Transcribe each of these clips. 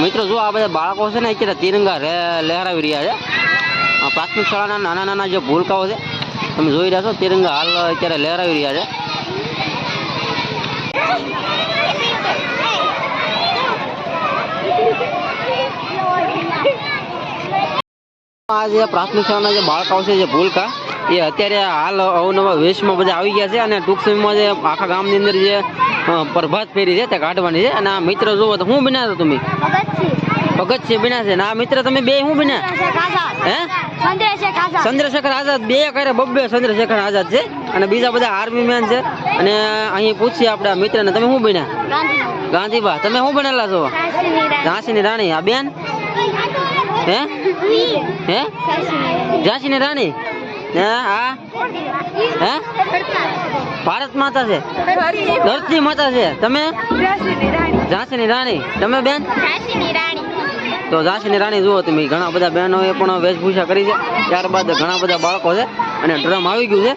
મિત્રો જો આ બધા બાળકો છે ને અત્યારે તિરંગા લહેરાવી રહ્યા છે. પ્રાથમિક શાળાના નાના નાના જે ભૂલકાઓ છે તમે જોઈ રહ્યા છો તિરંગા હાલ અત્યારે લહેરાવી રહ્યા છે. આ જે પ્રાથમિક શાળાના જે બાળકાઓ છે જે ભૂલકા એ અત્યારે હાલ અવનવા વેશમાં બધા આવી ગયા છે અને ટૂંક સમયમાં જે આખા ગામની અંદર જે પ્રભાત ફેરી છે તે કાઢવાની છે. અને આ મિત્ર જોવો તો શું બન્યા છો તમે? ભગતસિંહ બન્યા છે. આ મિત્ર તમે બે શું બન્યા? હે ચંદ્રશેખર આઝાદ. બે કરે બબ્બે ચંદ્રશેખર આઝાદ છે અને બીજા બધા આર્મી મેન છે. અને અહીં પૂછીએ આપણે મિત્રને તમે શું બન્યા? ગાંધીબા. તમે શું બનેલા છો? ઝાંસીની રાણી. આ બેન હે હે ઝાંસીની રાણી. હા હે ભારત માતા છે, ધરતી માતા છે. તમે ઝાંસીની રાણી. તમે બેન? તો ઝાંસીની રાણી જુઓ તમે. ઘણા બધા બહેનોએ પણ વેશભૂષા કરી છે. ત્યારબાદ ઘણા બધા બાળકો છે અને ડ્રમ આવી ગયું છે.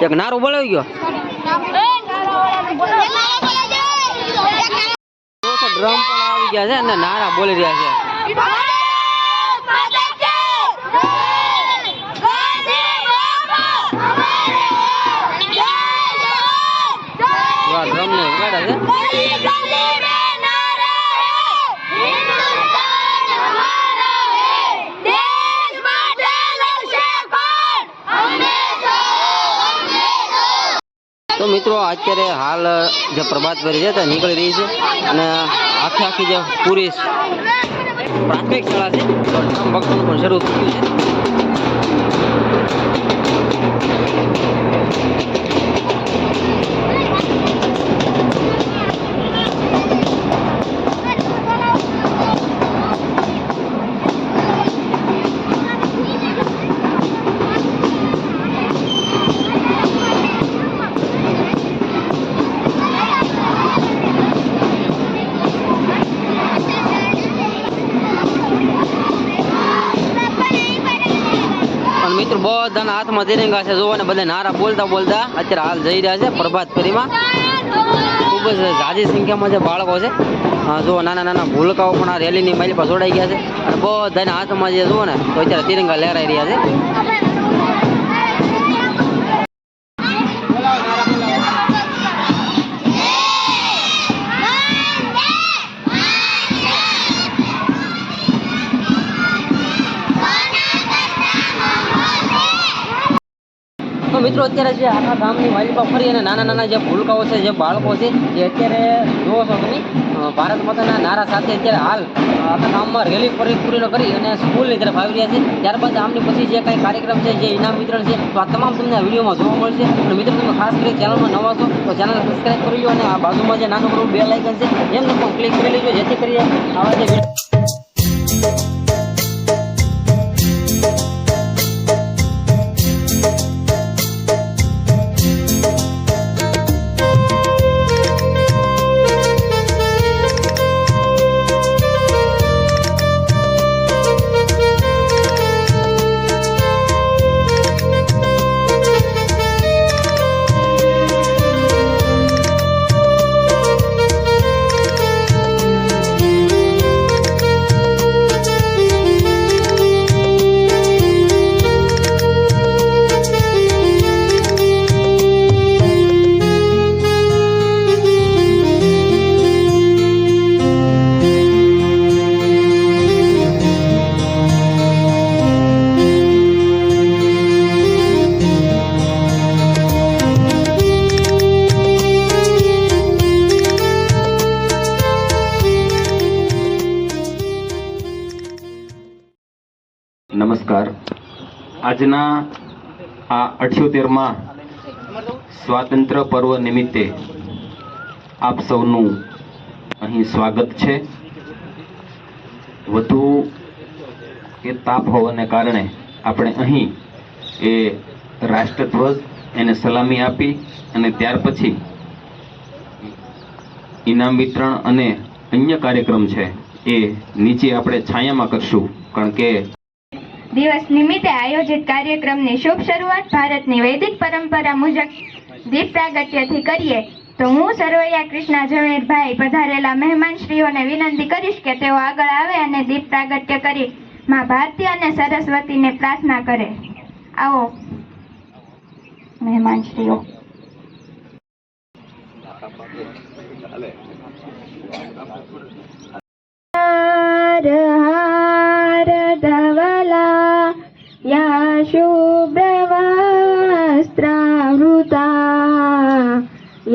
એક નારું બોલાવી ગયો. ડ્રમ પણ આવી ગયા છે અને નારા બોલી રહ્યા છે. ડ્રમ ને વગાડે છે. તો મિત્રો અત્યારે હાલ જે પ્રભાત ફેરી છે તે નીકળી રહી છે અને આખી જે પૂરી પ્રાથમિક શાળા છે તો ડ્રમ ભક્તોનું પણ શરૂ થયું છે. મિત્રો બધાના હાથમાં તિરંગા છે જોવો ને બધા નારા બોલતા બોલતા અત્યારે હાલ જઈ રહ્યા છે પ્રભાત ફેરીમાં. ખૂબ જ ઝાઝી સંખ્યામાં જે બાળકો છે જો નાના નાના ભૂલકાઓ પણ આ રેલીની માઇલ પર જોડાઈ ગયા છે અને બધાના હાથમાં જે જુઓ ને તો અત્યારે તિરંગા લહેરાઈ રહ્યા છે. તો મિત્રો અત્યારે જે આખા ગામની વાલીપા ફરી અને નાના નાના જે ભૂલકાઓ છે જે બાળકો છે એ અત્યારે જુઓ છો તમે ભારત માતાના નારા સાથે અત્યારે હાલ આખા ગામમાં રેલી પૂરી કરી અને સ્કૂલની તરફ આવી રહ્યા છે. ત્યારબાદ આમની પછી જે કાંઈ કાર્યક્રમ છે જે ઇનામ વિતરણ છે તો આ તમામ તમને આ વિડીયોમાં જોવા મળશે. અને મિત્રો તમે ખાસ કરી ચેનલમાં નવા છો તો ચેનલ સબસ્ક્રાઈબ કરી લો અને આ બાજુમાં જે નાનું મોટું બેલ આઇકન છે એમને પણ ક્લિક કરી લેજો જેથી કરી આવા જે નમસ્કાર. આજના આ 78માં સ્વાતંત્ર્ય પર્વ નિમિત્તે આપ સૌનું અહીં સ્વાગત છે. વધુ એ તાપ હોવાને કારણે આપણે અહીં એ રાષ્ટ્રધ્વજ એને સલામી આપી અને ત્યાર પછી ઇનામ વિતરણ અને અન્ય કાર્યક્રમ છે એ નીચે આપણે છાયામાં કરશું. કારણ કે દિવસ નિમિત્તે આયોજિત કાર્યક્રમની શુભ શરૂઆત ભારતની વૈદિક પરંપરા મુજબ દીપ પ્રાગટ્યથી કરીએ તો હું સરવૈયા કૃષ્ણા ઝવેરભાઈ પધારેલા મહેમાનશ્રીઓને વિનંતી કરીશ કે તેઓ આગળ આવે અને દીપ પ્રાગટ્ય કરી માં ભારતી અને સરસ્વતીને પ્રાર્થના કરે. આવો મહેમાનશ્રીઓ. હાર હાર ધવલા યા શુભ્રવસ્ત્રાવૃતા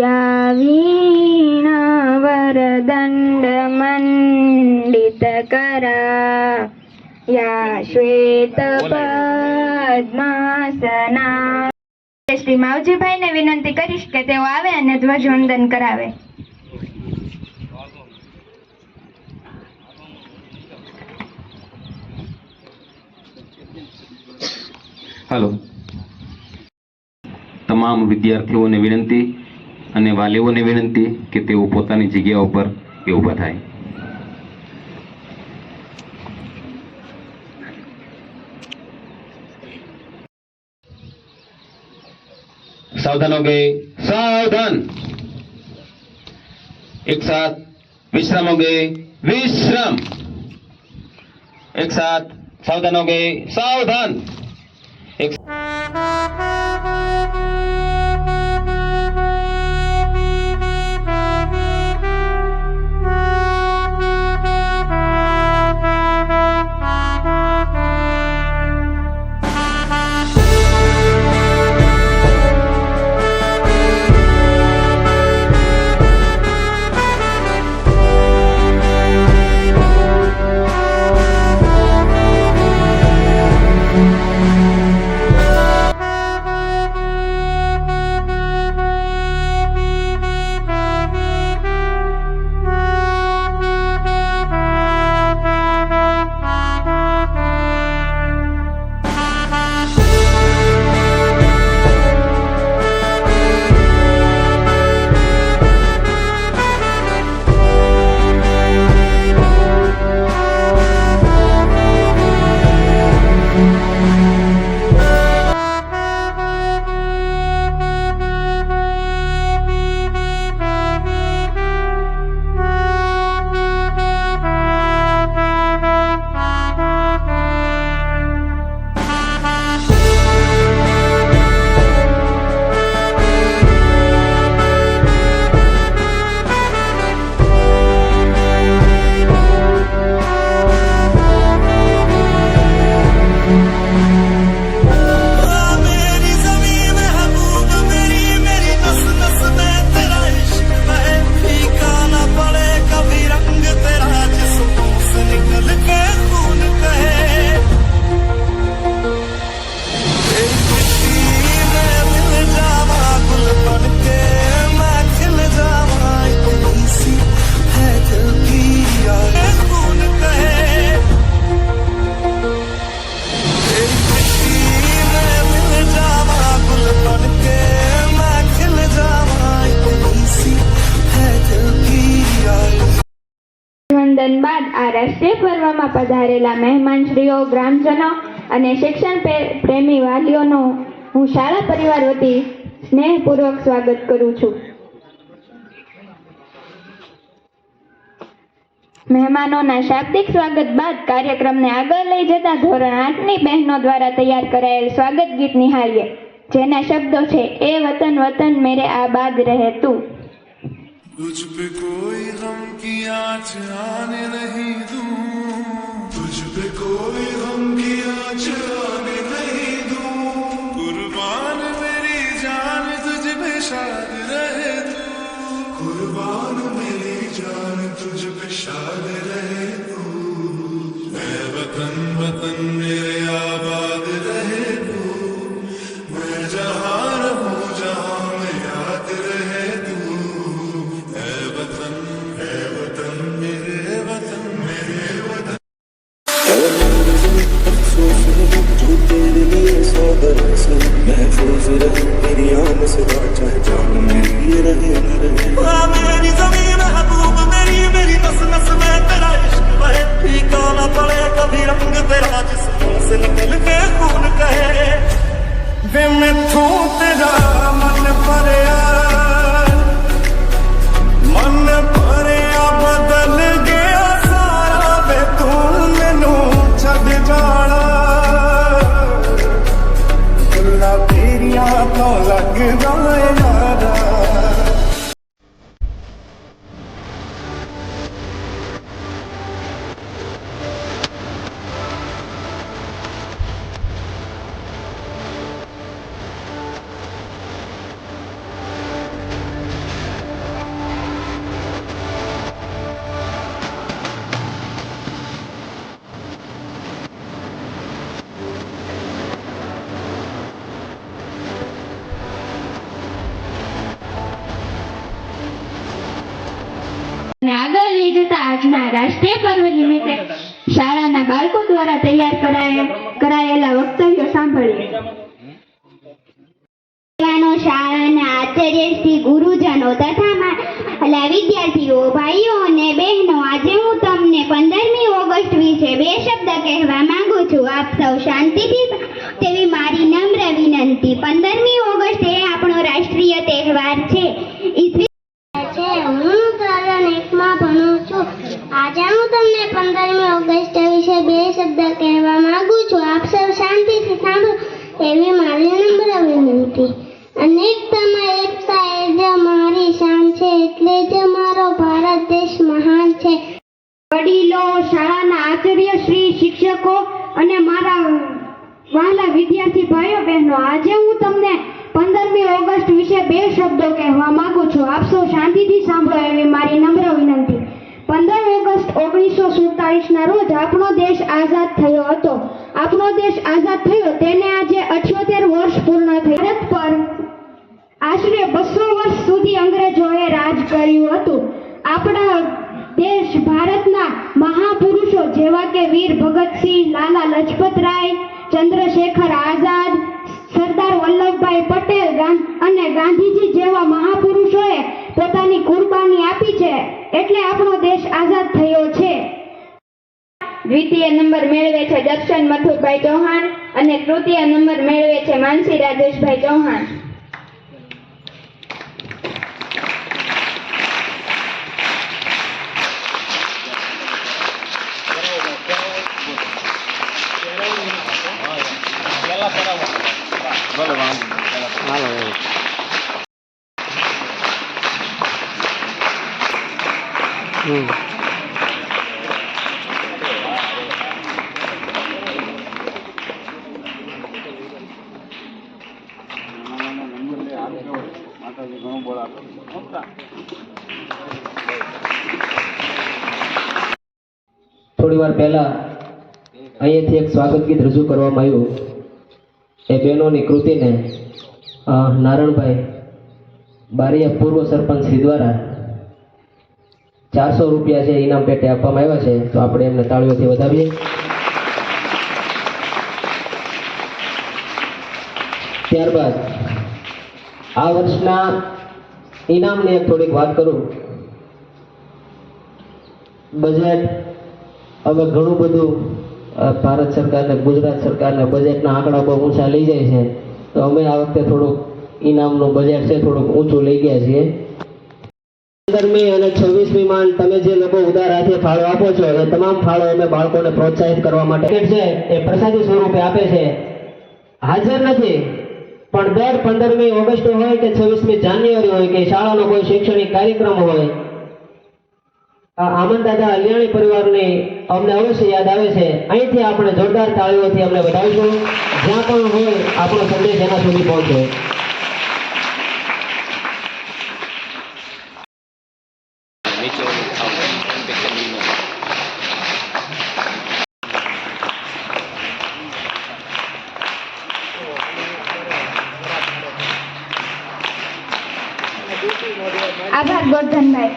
યા વીણાવરદંડમંડિતકરા યા શ્વેતપદ્માસના. શ્રી માવજીભાઈને વિનંતી કરીશ કે તેઓ આવે અને ધ્વજવંદન કરાવે. હાલો. તમામ વિદ્યાર્થીઓને વિનંતી અને વાલીઓને વિનંતી કે તેઓ પોતાની જગ્યા ઉપર ઊભા થાય. सावधान हो गए, सावधान. एक साथ विश्राम हो गए, विश्राम. एक साथ सावधान हो गए, सावधान. एक વંદન બાદ આ રાષ્ટ્રીય પર્વમાં પધારેલા મહેમાનશ્રીઓ, ગ્રામજનો અને શિક્ષણ પ્રેમી વાલીઓનું હું શાળા પરિવાર વતી સ્નેહપૂર્વક સ્વાગત કરું છું. મહેમાનોના શાબ્દિક સ્વાગત બાદ કાર્યક્રમને આગળ લઈ જતા ધોરણ 8ની બહેનો દ્વારા તૈયાર કરાયેલ સ્વાગત ગીત નિહાળીએ, જેના શબ્દો છે એ વતન વતન મેરે આબાદ રહે તું. तुझ पे कोई गम की आँच आने नहीं दूं, तुझ पे कोई गम की आँच आने नहीं दूं, कुर्बान मेरी जान तुझ पे शाद रहे तू, कुर्बान मेरी जान तुझ पे शाद रहे तू, मैं वतन वतन मेरे आबाद रहे तू, मैं जहाँ रहूं जहाँ में याद रहे तू, वतन मेरे वतन मेरे वतन. અને આગળ લઈ જતા આજના રાષ્ટ્રીય પર્વ નિમિત્તે શાળાના બાળકો દ્વારા તૈયાર કરાયેલા વક્તવ્યો સાંભળીએ. શાળાના આચાર્ય શ્રી ગુરુજનો તથા વિદ્યાર્થીઓ ભાઈઓ અને બહેનો, આજે હું તમને 15મી ઓગસ્ટ વિશે બે શબ્દ કહેવા માંગુ છું. આપ સૌ શાંતિથી તેવી મારી નમ્ર વિનંતી. 15મી ઓગસ્ટ એ આપણો રાષ્ટ્રીય તહેવાર છે. હું ધોરણ 1માં ભણું છું. આજે હું તમને 15મી ઓગસ્ટ વિશે બે શબ્દ કહેવા માંગુ છું. આપ સૌ શાંતિથી સાંભળો એવી મારી નમ્ર વિનંતી. અનેકતામાં એકતા એ જ મારી શાન છે, એટલે જ મારો ભારત દેશ મહાન છે. વડીલો, શાળાના આચાર્ય શ્રી, શિક્ષકો અને મારા વહાલા વિદ્યાર્થી ભાઈઓ બહેનો, આજે હું તમને 15મી ઓગસ્ટ વિશે બે શબ્દો કહેવા માંગુ છું. આપ સૌ શાંતિથી સાંભળો એવી મારી નમ્ર વિનંતી. 15 ઓગસ્ટ 1947ના રોજ આપણો દેશ આઝાદ થયો હતો. આપણો દેશ આઝાદ થયો તેને આજે 78 વર્ષ પૂર્ણ થઈ. ભારત પર આશરે 200 વર્ષ સુધી અંગ્રેજોએ રાજ કર્યું હતું. આપણા દેશ ભારતના મહાપુરુષો જેવા કે વીર ભગતસિંહ, લાલા લજપત રાય, ચંદ્રશેખર આઝાદ, સરદાર વલ્લભભાઈ પટેલ અને ગાંધીજી જેવા મહાપુરુષોએ પોતાની કુરબાની આપી છે, એટલે આપણો દેશ આઝાદ થયો છે. દ્વિતીય નંબર મેળવે છે દર્શન મથુરભાઈ ચૌહાણ અને તૃતીય નંબર મેળવે છે માનસી રાજેશભાઈ ચૌહાણ. થોડી વાર પહેલા અહીંયાથી એક સ્વાગત ગીત રજૂ કરવામાં આવ્યું. એ બહેનોની કૃતિને નારણભાઈ બારીયા પૂર્વ સરપંચ શ્રી દ્વારા 400 રૂપિયા છે ઇનામ પેટે આપવામાં આવ્યા છે, તો આપણે એમને તાળીઓથી વધાવીએ. ત્યારબાદ આ વર્ષના ઇનામની એક થોડીક વાત કરું. બજેટ હવે ઘણું બધું ભારત સરકારને, ગુજરાત સરકારને બજેટના આંકડા બહુ ઊંચા લઈ જાય છે, તો અમે આ વખતે થોડુંક ઇનામનું બજેટ છે થોડુંક ઊંચું લઈ ગયા છીએ. 15મી અને 26મી માન તમે જે લોકો ઉદાર હાથે ફાળો આપો છો, એ તમામ ફાળો અમે બાળકોને પ્રોત્સાહિત કરવા માટે છે એ પ્રસાદી સ્વરૂપે આપે છે. હાજર નથી, પણ દર 15મી ઓગસ્ટ હોય કે 26મી જાન્યુઆરી હોય કે શાળાનો કોઈ શૈક્ષણિક કાર્યક્રમ હોય, આમંદ દાદા અલિયાણી પરિવારની અમને અવશ્ય યાદ આવે છે. અહીંથી આપણે જોરદાર તાળીઓથી અમને વધાવીશું. જ્યાં પણ હોય આપણો સંદેશ એના સુધી પહોંચે. આભાર ગોરધનભાઈ.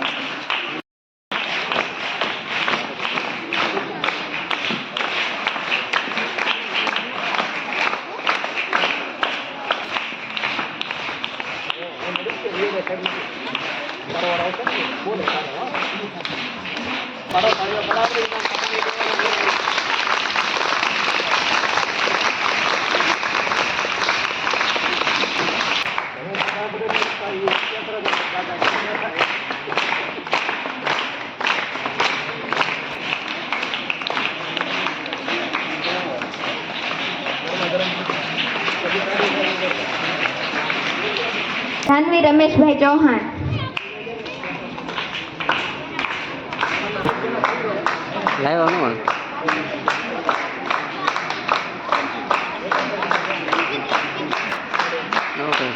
ધાનવી રમેશભાઈ ચૌહાણ. લાવ્યા ઓકે.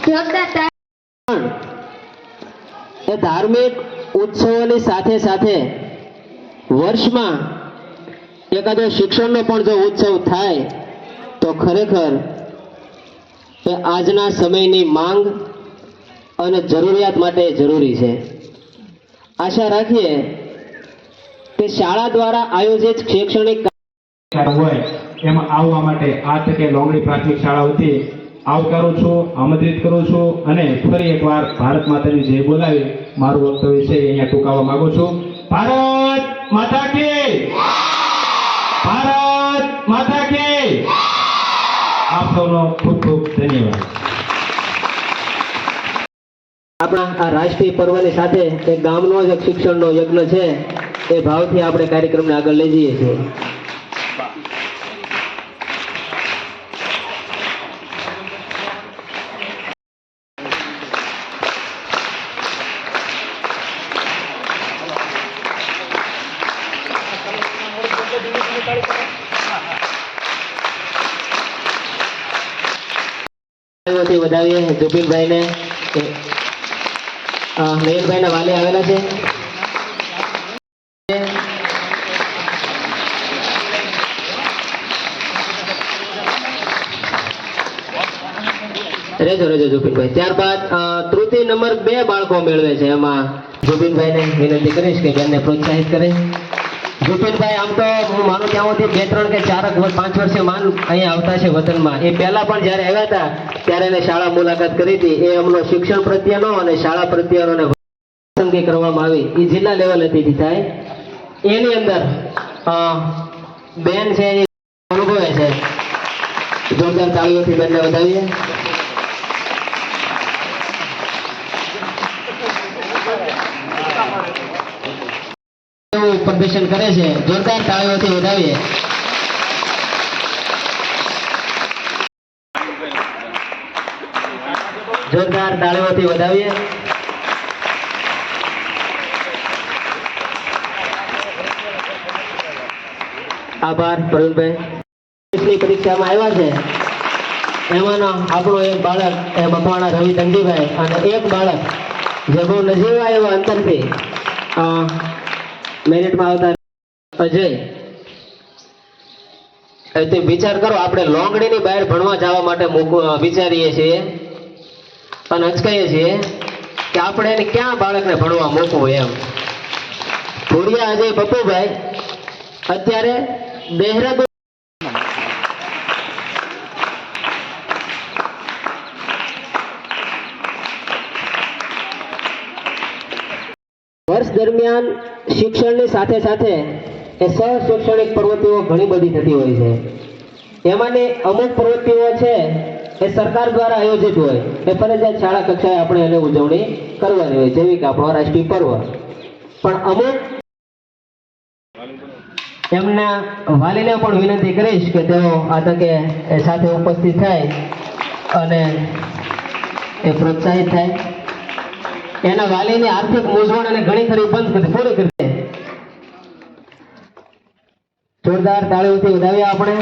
જોરદાર તાળી. એ ધાર્મિક ઉત્સવોની સાથે સાથે વર્ષમાં એકાદો શિક્ષણનો પણ જો ઉત્સવ થાય તો ખરેખર એ આજના સમયની માંગ અને જરૂરિયાત માટે જરૂરી છે. આશા રાખીએ કે શાળા દ્વારા આયોજિત શૈક્ષણિક હોય એમાં આવવા માટે આ તકે લોંગડી પ્રાથમિક શાળા વતી આવકારું છું, આમંત્રિત કરું છું અને ફરી એકવાર ભારત માતાની જય બોલાવી મારું વક્તવ્ય છે એ અહીંયા ટૂંકાવવા માંગુ છું. ભારત માતા કી, ભારત માતા કી. આપ સૌનો ખૂબ ખૂબ ધન્યવાદ. આપણા આ રાષ્ટ્રીય પર્વની સાથે એક ગામનો જ એક શિક્ષણનો યજ્ઞ છે એ ભાવથી આપણે કાર્યક્રમને આગળ લઈ જઈએ છીએ. વધાવીએ જુબીલભાઈને, નયનભાઈના વાલી આવેલા છે. રેજો જુબીનભાઈ. ત્યારબાદ તૃતીય નંબર 2 બાળકો મેળવે છે. એમાં જુબીનભાઈને વિનંતી કરીશ કે બેનને પ્રોત્સાહિત કરે. જુબીનભાઈ આમ તો હું માનું ત્યાં સુધી 2, 3 કે 4, 5 વર્ષે માન અહીંયા આવતા છે વતનમાં. એ પહેલા પણ જ્યારે આવ્યા હતા ત્યારે એને શાળા મુલાકાત કરી હતી. એ એમનો શિક્ષણ પ્રત્યેનો અને શાળા પ્રત્યેનો પસંદગી કરવામાં આવી એ જિલ્લા લેવલેથી થાય. એની અંદર બેન છે એ અનુભવે છે. જોરદાર તાળીઓથી બેનને વધાવીએ. પ્રદર્શન કરે છે. જોરદાર તાળીઓથી વધાવીએ. જોરદાર તાળીઓથી વધાવીએ. આભાર પ્રવીણભાઈ. પરીક્ષામાં આવ્યા છે એમાંનો આપણો એક બાળક એ મકવાણા રવિ ધનજીભાઈ અને એક બાળક જે બહુ નજીવા એવા અંતરથી મેરિટમાં આવતા અજય. તે વિચાર કરો, આપણે લોંગડીની બહાર ભણવા જવા માટે વિચારીએ છીએ અને અચકાઈએ છીએ કે આપણે એને ક્યાં બાળકને ભણવા મૂકવું એમ. ભોળિયા અજય પપ્પુભાઈ અત્યારે દેહરાદૂન વર્ષ દરમિયાન શિક્ષણની સાથે સાથે એ સહ-શૈક્ષણિક પ્રવૃત્તિઓ ઘણી બધી થતી હોય છે. એમાંની અમુક પ્રવૃત્તિઓ છે એ સરકાર દ્વારા આયોજિત હોય એ ફરજિયાત શાળા કક્ષાએ આપણે એને ઉજવણી કરવાની હોય, જેવી કે આપણો રાષ્ટ્રીય પર્વ. પણ અમુક એમના વાલીને પણ વિનંતી કરીશ કે તેઓ આ તકે સાથે ઉપસ્થિત થાય અને એ પ્રોત્સાહિત થાય. એના વાલીની આર્થિક મૂંઝવણ અને ઘણી ખરી પૂરી કરશે. જોરદાર તાળીઓથી વધાવીએ આપણે.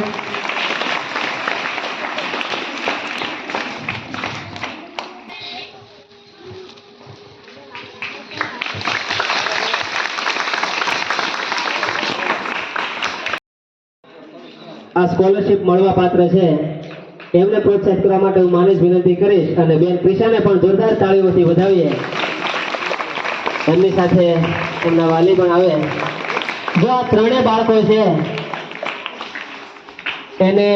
આ સ્કોલરશિપ મળવા પાત્ર છે એમને પ્રોત્સાહિત કરવા માટે હું માનસ વિનંતી કરીશ અને બેન ક્રિશાને પણ જોરદાર તાળીઓથી વધાવીએ. એમની સાથે એમના વાલી પણ આવે. જો આ 3 બાળકો છે એને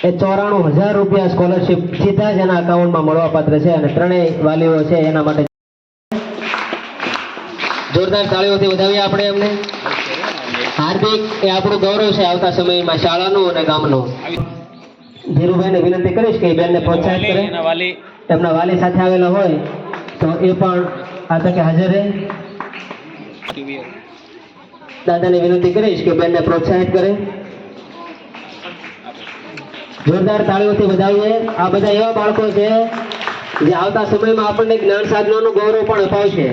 94,000 રૂપિયા સ્કોલરશિપ સીધા જ એના અકાઉન્ટમાં મળવા પાત્ર છે અને 3 વાલીઓ છે એના માટે જોરદાર તાળીઓથી વધાવીએ આપણે એમને. હાર્દિક એ આપણું ગૌરવ છે આવતા સમયમાં શાળાનું અને ગામનું. ધીરુભાઈને વિનંતી કરીશ કે બેનને પ્રોત્સાહિત કરે. એમના વાલી સાથે આવેલા હોય તો એ પણ આ તકે હાજર રહે. દાદાને વિનંતી કરીશ કે બેનને પ્રોત્સાહિત કરે. જોરદાર તાળીઓથી વધાવીએ. આ બધા એવા બાળકો છે જે આવતા સમયમાં આપણને જ્ઞાન સાધનાનું ગૌરવ પણ અપાવશે.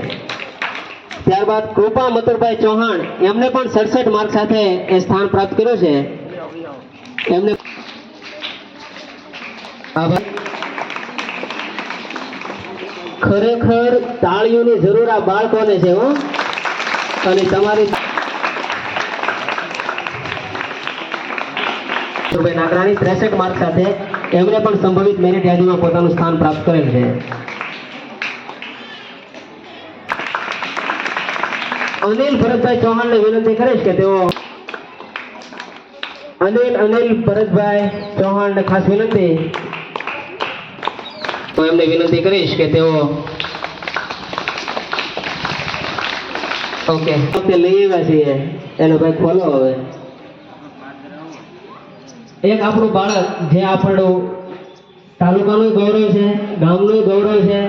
ત્યારબાદ કૃપા મથુરભાઈ ચૌહાણ, એમને પણ 67 માર્ક સાથે એ સ્થાન પ્રાપ્ત કર્યું છે. એમને આભાર. ખરેખર તાળીઓની જરૂર આ બાળકોને છે હો. અને તમારી નાગરાણી 63 માર્ક સાથે એમણે પણ સંભવિત મેરિટ યાદીમાં પોતાનું સ્થાન પ્રાપ્ત કરેલ છે. અનિલ ભરતભાઈ ચૌહાણને વિનંતી કરીશ કે તેઓ અનિલ ભરતભાઈ ચૌહાણને ખાસ વિનંતી, તો એમને વિનંતી કરીશ કે તેઓ ઓકે લઈ આવ્યા છીએ એનો ભાઈ ખોલો. હવે એક આપણું બાળક જે આપણું તાલુકાનું ગૌરવ છે, ગામનું ગૌરવ છે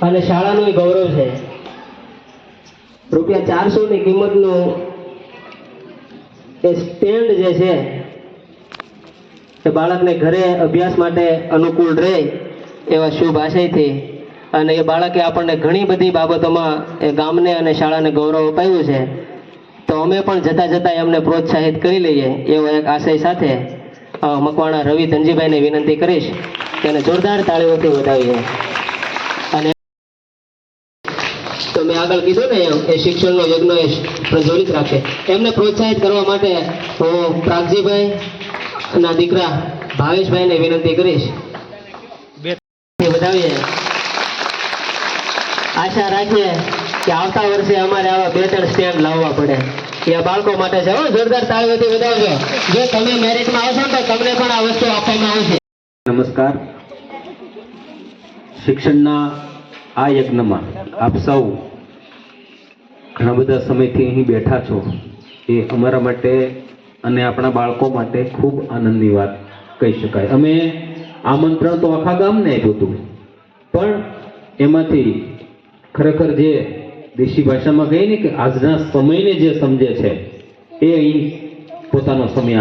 અને શાળાનું ગૌરવ છે. ₹400 ની કિંમતનું એ સ્ટેન્ડ જે છે એ બાળકને ઘરે અભ્યાસ માટે અનુકૂળ રહે એવા શુભ આશયથી, અને એ બાળકે આપણને ઘણી બધી બાબતોમાં એ ગામને અને શાળાને ગૌરવ અપાવ્યું છે. તો અમે પણ જતા જતા એમને પ્રોત્સાહિત કરી લઈએ એવો એક આશય સાથે મકવાણા રવિ ધનજીભાઈને વિનંતી કરીશ કે એને જોરદાર તાળીઓથી વધાવીએ. અને તો મેં આગળ કીધું ને એ શિક્ષણનો યજ્ઞ એ પ્રજ્વલિત રાખે, એમને પ્રોત્સાહિત કરવા માટે હું પ્રાગજીભાઈ ના દીકરા ભાવેશભાઈને વિનંતી કરીશ વધાવીએ. આશા રાખીએ કે આવતા વર્ષે અમારે આવા 2-3 સ્ટેન્ડ લાવવા પડે. એ બાળકો માટે છે. જોરદાર તાળીઓથી વધાવજો. જો તમે મેરિટમાં આવશો તો તમને પણ આ વસ્તુ આપવામાં આવશે. નમસ્કાર. શિક્ષણના આ યજ્ઞમાં આપ સૌ ઘણા બધા સમયથી અહીં બેઠા છો, એ અમારા માટે અને આપણા બાળકો માટે ખૂબ આનંદની વાત કહી શકાય. અમે આમંત્રણ તો આખા ગામને આપ્યું હતું, પણ એમાંથી ખરેખર જે દેશી ભાષામાં કહીએ ને કે આજના સમયને જે સમજે છે એ અહીં પોતાનો સમય